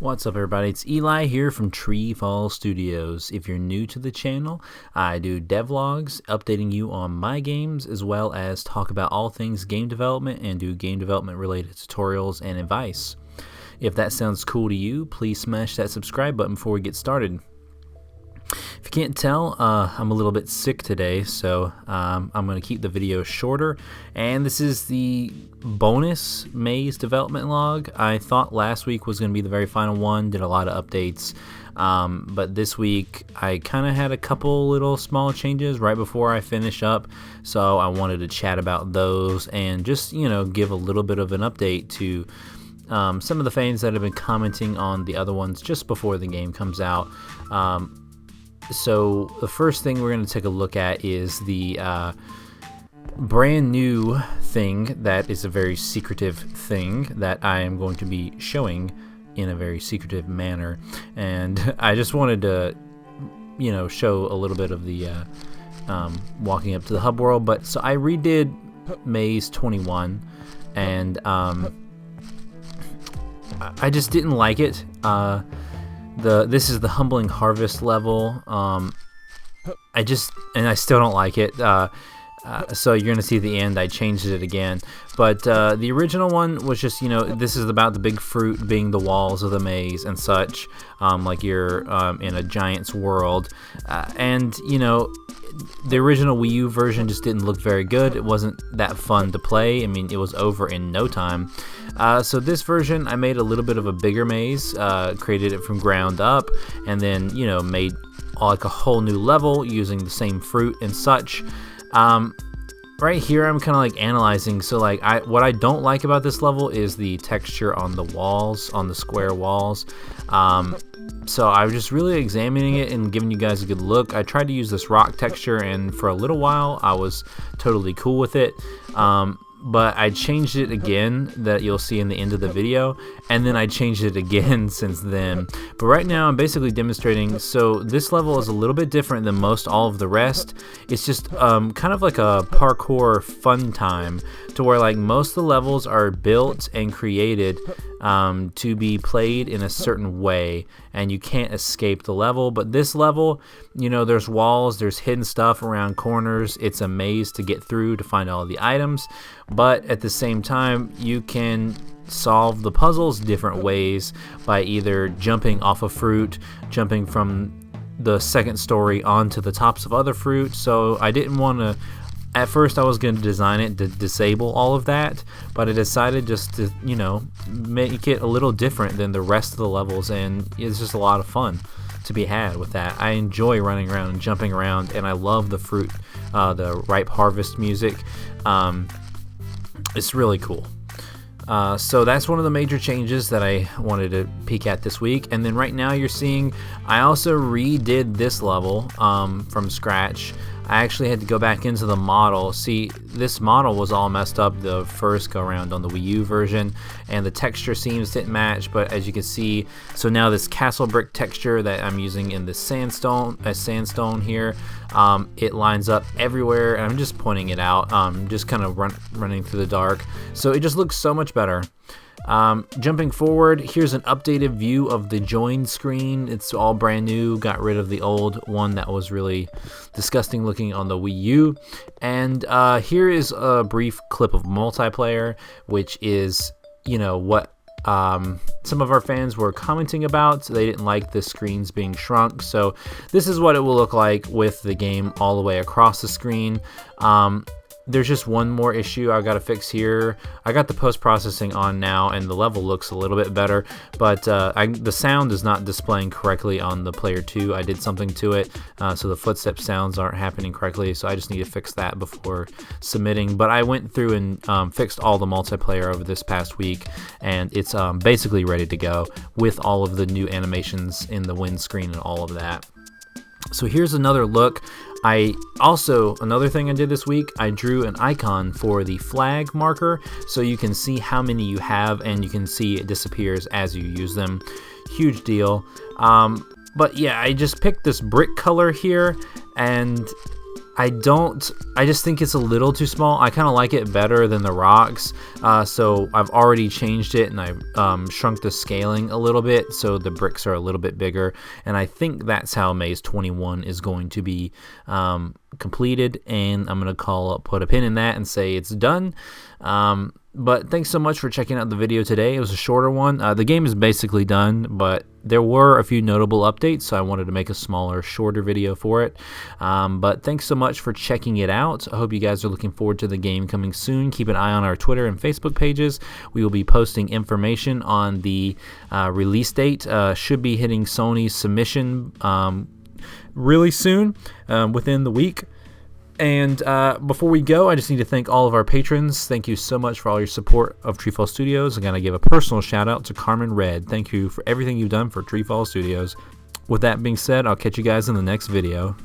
What's up, everybody? It's Eli here from Treefall Studios. If you're new to the channel, I do devlogs, updating you on my games, as well as talk about all things game development and do game development related tutorials and advice. If that sounds cool to you, please smash that subscribe button before we get started. If you can't tell, I'm a little bit sick today, so I'm going to keep the video shorter. And this is the bonus Maze development log. I thought last week was going to be the very final one, did a lot of updates. But this week I kind of had a couple little small changes right before I finish up, so I wanted to chat about those and just, give a little bit of an update to some of the fans that have been commenting on the other ones just before the game comes out. So the first thing we're going to take a look at is the brand new thing that is a very secretive thing that I am going to be showing in a very secretive manner, and I just wanted to show a little bit of the walking up to the hub world. But so I redid Maze 21, and I just didn't like it. This is the humbling harvest level. I still don't like it. So you're gonna see the end. I changed it again, but the original one was just this is about the big fruit being the walls of the maze and such, like you're in a giant's world, and the original Wii U version just didn't look very good. It wasn't that fun to play. I mean, it was over in no time. So this version, I made a little bit of a bigger maze, created it from ground up, and then made like a whole new level using the same fruit and such. Right here I'm kind of like analyzing. So like what I don't like about this level is the texture on the walls, on the square walls. So I was just really examining it and giving you guys a good look. I tried to use this rock texture, and for a little while I was totally cool with it. But I changed it again, that you'll see in the end of the video, and then I changed it again since then. But right now I'm basically demonstrating. So this level is a little bit different than most all of the rest. It's just kind of like a parkour fun time, to where like most of the levels are built and created to be played in a certain way, and you can't escape the level. But this level, there's walls, there's hidden stuff around corners. It's a maze to get through to find all the items, but at the same time you can solve the puzzles different ways by either jumping off a fruit, jumping from the second story onto the tops of other fruit. So I didn't want to, at first I was going to design it to disable all of that, but I decided just to make it a little different than the rest of the levels, and it's just a lot of fun to be had with that. I enjoy running around and jumping around, and I love the fruit, the ripe harvest music. It's really cool. So that's one of the major changes that I wanted to peek at this week. And then right now you're seeing I also redid this level from scratch. I actually had to go back into the model. See, this model was all messed up the first go around on the Wii U version, and the texture seams didn't match. But as you can see, so now this castle brick texture that I'm using in the sandstone here, it lines up everywhere, and I'm just pointing it out, just kind of running through the dark, so it just looks so much better. Jumping forward, here's an updated view of the join screen. It's all brand new, got rid of the old one that was really disgusting looking on the Wii U. And here is a brief clip of multiplayer, which is what some of our fans were commenting about. So they didn't like the screens being shrunk, so this is what it will look like with the game all the way across the screen. There's just one more issue I gotta fix here. I got the post-processing on now, and the level looks a little bit better, but the sound is not displaying correctly on the player 2. I did something to it, so the footstep sounds aren't happening correctly, so I just need to fix that before submitting. But I went through and fixed all the multiplayer over this past week, and it's basically ready to go with all of the new animations in the windscreen and all of that. So here's another look. Another thing I did this week, I drew an icon for the flag marker, so you can see how many you have, and you can see it disappears as you use them. Huge deal. But yeah, I just picked this brick color here, and I just think it's a little too small. I kind of like it better than the rocks, so I've already changed it, and I've shrunk the scaling a little bit so the bricks are a little bit bigger, and I think that's how Maze 21 is going to be completed, and I'm going to put a pin in that and say it's done. But thanks so much for checking out the video today. It was a shorter one. The game is basically done, but there were a few notable updates, so I wanted to make a smaller, shorter video for it. But thanks so much for checking it out. I hope you guys are looking forward to the game coming soon. Keep an eye on our Twitter and Facebook pages. We will be posting information on the release date. Should be hitting Sony's submission really soon, within the week. And before we go, I just need to thank all of our patrons. Thank you so much for all your support of Treefall Studios. I'm going to give a personal shout out to Carmen Red. Thank you for everything you've done for Treefall Studios. With that being said, I'll catch you guys in the next video.